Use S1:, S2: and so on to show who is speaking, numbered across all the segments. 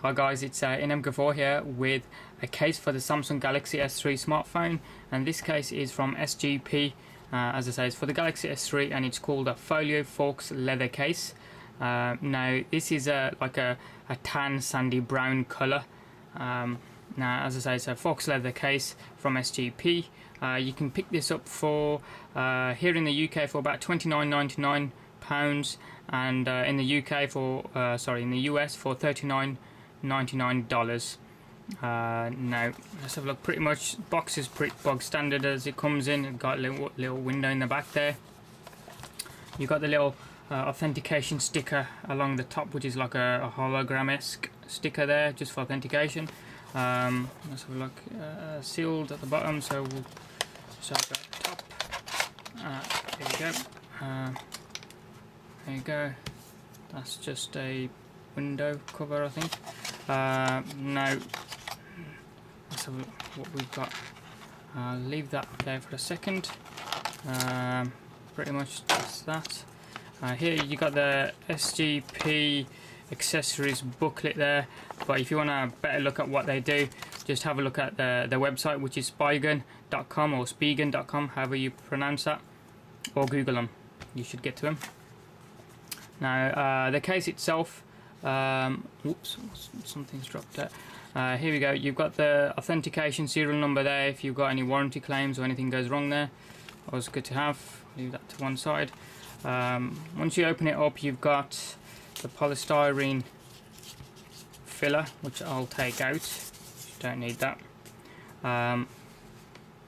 S1: Hi guys, it's i9300 here with a case for the Samsung Galaxy S3 smartphone, and this case is from SGP. As I say, it's for the Galaxy S3 and it's called a Folio Faux leather case. Now this is like a tan sandy brown colour. Now as I say, it's a Faux leather case from SGP. You can pick this up for here in the UK for about £29.99, and in the UK for in the US for $39.99. Now let's have a look. Pretty much box is pretty bog standard as it comes in. It's got a little window in the back there. You've got the little authentication sticker along the top, which is like a hologram-esque sticker there, just for authentication. Let's have a look. Sealed at the bottom, so we'll just have that top. There we go. There you go. That's just a window cover, I think. Now let's have a look what we've got. I'll leave that there for a second. Pretty much just that. Here you got the SGP accessories booklet there, but if you want a better look at what they do, just have a look at the website, which is Spigen.com or Spigen.com, however you pronounce that, or Google them. You should get to them. Now the case itself, whoops, something's dropped there. Here we go. You've got the authentication serial number there if you've got any warranty claims or anything goes wrong there. Always good to have. Leave that to one side. Once you open it up, you've got the polystyrene filler, which I'll take out. Don't need that.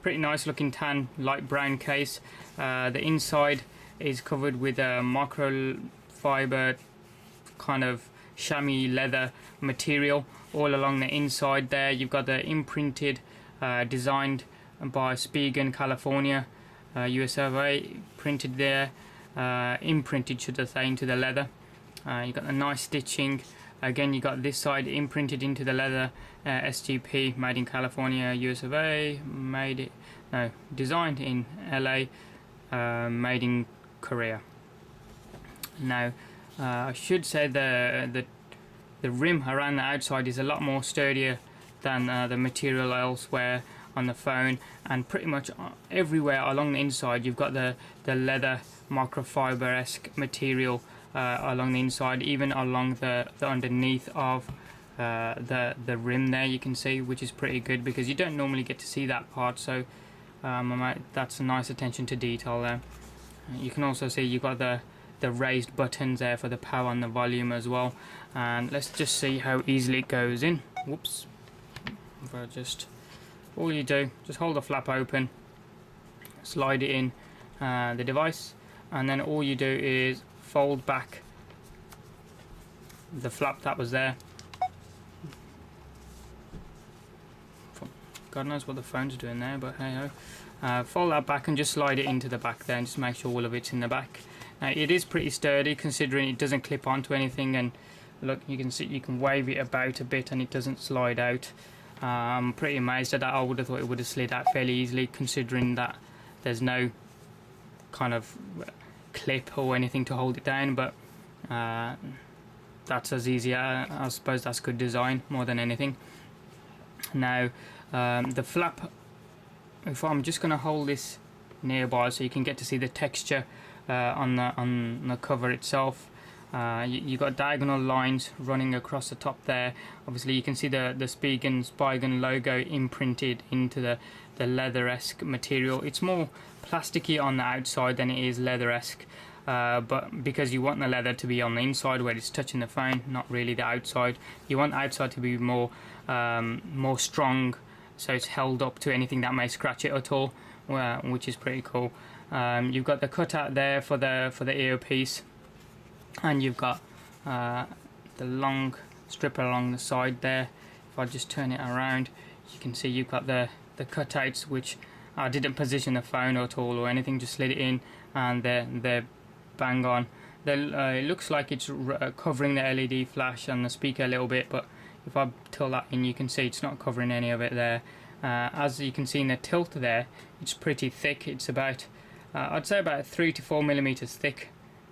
S1: Pretty nice looking tan light brown case. The inside is covered with a microfiber kind of chamois leather material all along the inside there. You've got the imprinted, designed by Spigen, California, USA, printed there, imprinted should I say, into the leather. You've got the nice stitching. Again, you got this side imprinted into the leather, SGP, made in California, USA, designed in LA, made in Korea. Now I should say the rim around the outside is a lot more sturdier than the material elsewhere on the phone, and pretty much everywhere along the inside you've got the leather microfiber-esque material along the inside, even along the underneath of the rim there, you can see, which is pretty good because you don't normally get to see that part, so that's a nice attention to detail there. You can also see you've got the raised buttons there for the power and the volume as well, and let's just see how easily it goes in. Whoops. If I all you do, just hold the flap open, slide it in the device, and then all you do is fold back the flap that was there. God knows what the phone's doing there, but hey ho. Fold that back and just slide it into the back there, and just make sure all of it's in the back. Now it is pretty sturdy considering it doesn't clip onto anything, and look, you can see you can wave it about a bit and it doesn't slide out. I'm pretty amazed at that. I would have thought it would have slid out fairly easily considering that there's no kind of clip or anything to hold it down, but that's as easy. I suppose that's good design more than anything. Now the flap, if I'm just going to hold this nearby so you can get to see the texture on the cover itself. You got diagonal lines running across the top there. Obviously you can see the Spigen logo imprinted into the leather-esque material. It's more plasticky on the outside than it is leather-esque, but because you want the leather to be on the inside where it's touching the phone, not really the outside. You want the outside to be more strong, so it's held up to anything that may scratch it at all, which is pretty cool. You've got the cutout there for the earpiece, and you've got the long strip along the side there. If I just turn it around, you can see you've got the cutouts, which I didn't position the phone at all or anything, just slid it in, and they're bang on. It looks like it's covering the LED flash and the speaker a little bit, but if I tilt that in, you can see it's not covering any of it there. As you can see in the tilt there, it's pretty thick. It's about I'd say about 3 to 4 millimeters thick.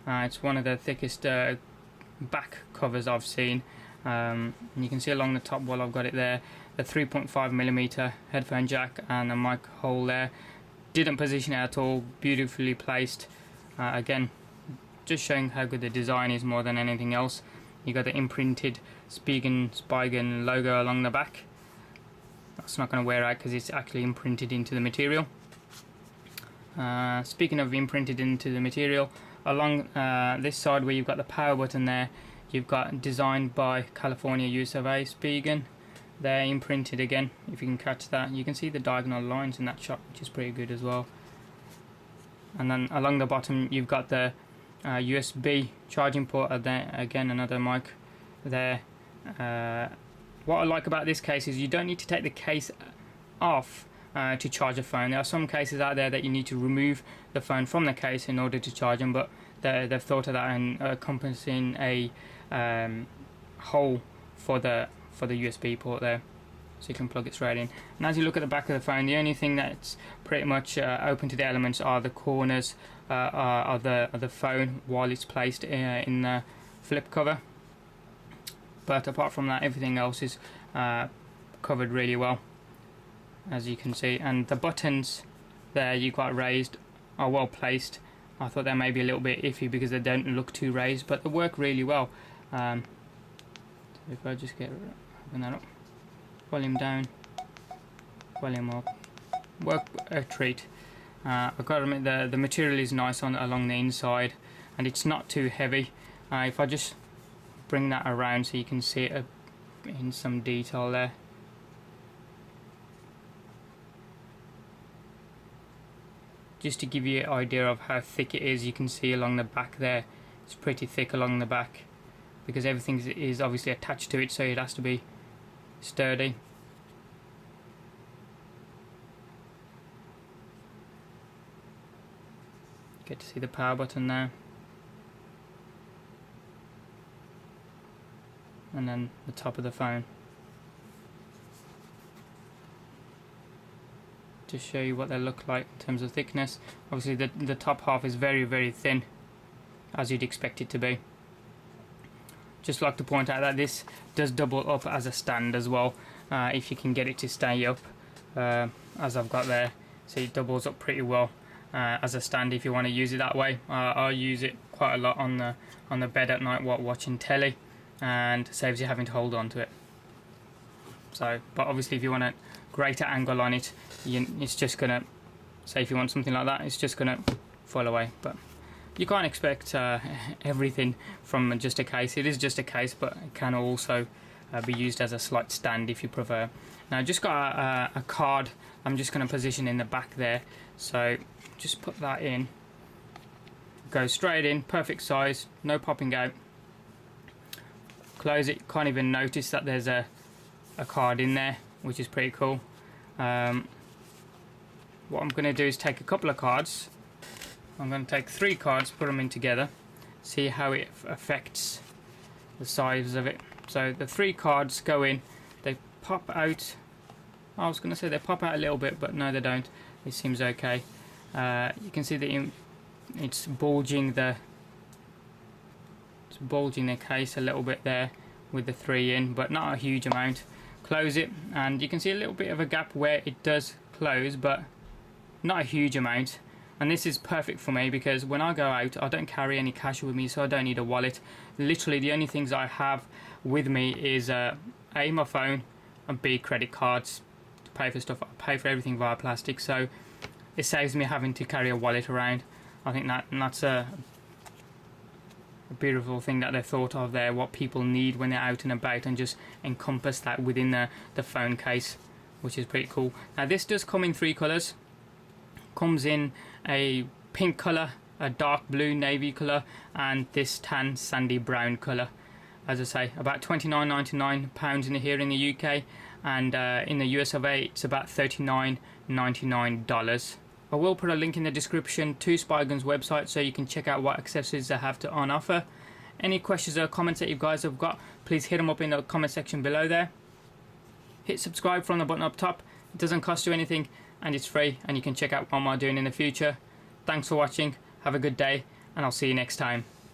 S1: It's one of the thickest back covers I've seen. And you can see along the top wall I've got it there, the 3.5mm headphone jack and a mic hole there. Didn't position it at all, beautifully placed. Again, just showing how good the design is more than anything else. You got the imprinted Spigen logo along the back. That's not going to wear out because it's actually imprinted into the material. Speaking of imprinted into the material, along this side where you've got the power button there, you've got designed by California, US of A, Spigen. They're imprinted again, if you can catch that. You can see the diagonal lines in that shot, which is pretty good as well. And then along the bottom you've got the USB charging port there, again another mic there. What I like about this case is you don't need to take the case off to charge a phone. There are some cases out there that you need to remove the phone from the case in order to charge them, but they've thought of that and encompassing a hole for the USB port there, so you can plug it straight in. And as you look at the back of the phone, the only thing that's pretty much open to the elements are the corners of the phone while it's placed in the flip cover. But apart from that, everything else is covered really well, as you can see. And the buttons there you got raised are well placed. I thought they may be a little bit iffy because they don't look too raised, but they work really well. So if I just open that up, volume down, volume up, work a treat. I've got to admit the material is nice along the inside, and it's not too heavy. If I just bring that around so you can see it in some detail there. Just to give you an idea of how thick it is, you can see along the back there, it's pretty thick along the back because everything is obviously attached to it, so it has to be sturdy. Get to see the power button there. And then the top of the phone. To show you what they look like in terms of thickness. Obviously the top half is very, very thin, as you'd expect it to be. Just like to point out that this does double up as a stand as well, if you can get it to stay up, as I've got there. So it doubles up pretty well as a stand if you want to use it that way. I use it quite a lot on the bed at night while watching telly, and saves you having to hold on to it. So, but obviously if you want a greater angle on it, it's just gonna, say if you want something like that, it's just gonna fall away. But you can't expect everything from just a case. It is just a case, but it can also be used as a slight stand if you prefer. Now I just got a card I'm just going to position in the back there, so just put that in, go straight in, perfect size, no popping out. Close it, can't even notice that there's a card in there, which is pretty cool. What I'm going to do is take a couple of cards. I'm going to take 3 cards, put them in together, see how it affects the size of it. So the 3 cards go in, they pop out. I was going to say they pop out a little bit, but no they don't. It seems okay. You can see that it's bulging the case a little bit there with the 3 in, but not a huge amount. Close it, and you can see a little bit of a gap where it does close, but not a huge amount. And this is perfect for me because when I go out, I don't carry any cash with me, so I don't need a wallet. Literally the only things I have with me is A, my phone, and B, credit cards to pay for stuff. I pay for everything via plastic, so it saves me having to carry a wallet around. I think that's a beautiful thing that they've thought of there, what people need when they're out and about, and just encompass that within the phone case, which is pretty cool. Now this does come in 3 colours. Comes in a pink colour, a dark blue navy colour, and this tan sandy brown colour. As I say, about £29.99 in here in the UK, and in the US of A it's about $39.99. I will put a link in the description to Spigen's website so you can check out what accessories they have on offer. Any questions or comments that you guys have got, please hit them up in the comment section below there. Hit subscribe from the button up top. It doesn't cost you anything and it's free, and you can check out what I'm doing in the future. Thanks for watching, have a good day, and I'll see you next time.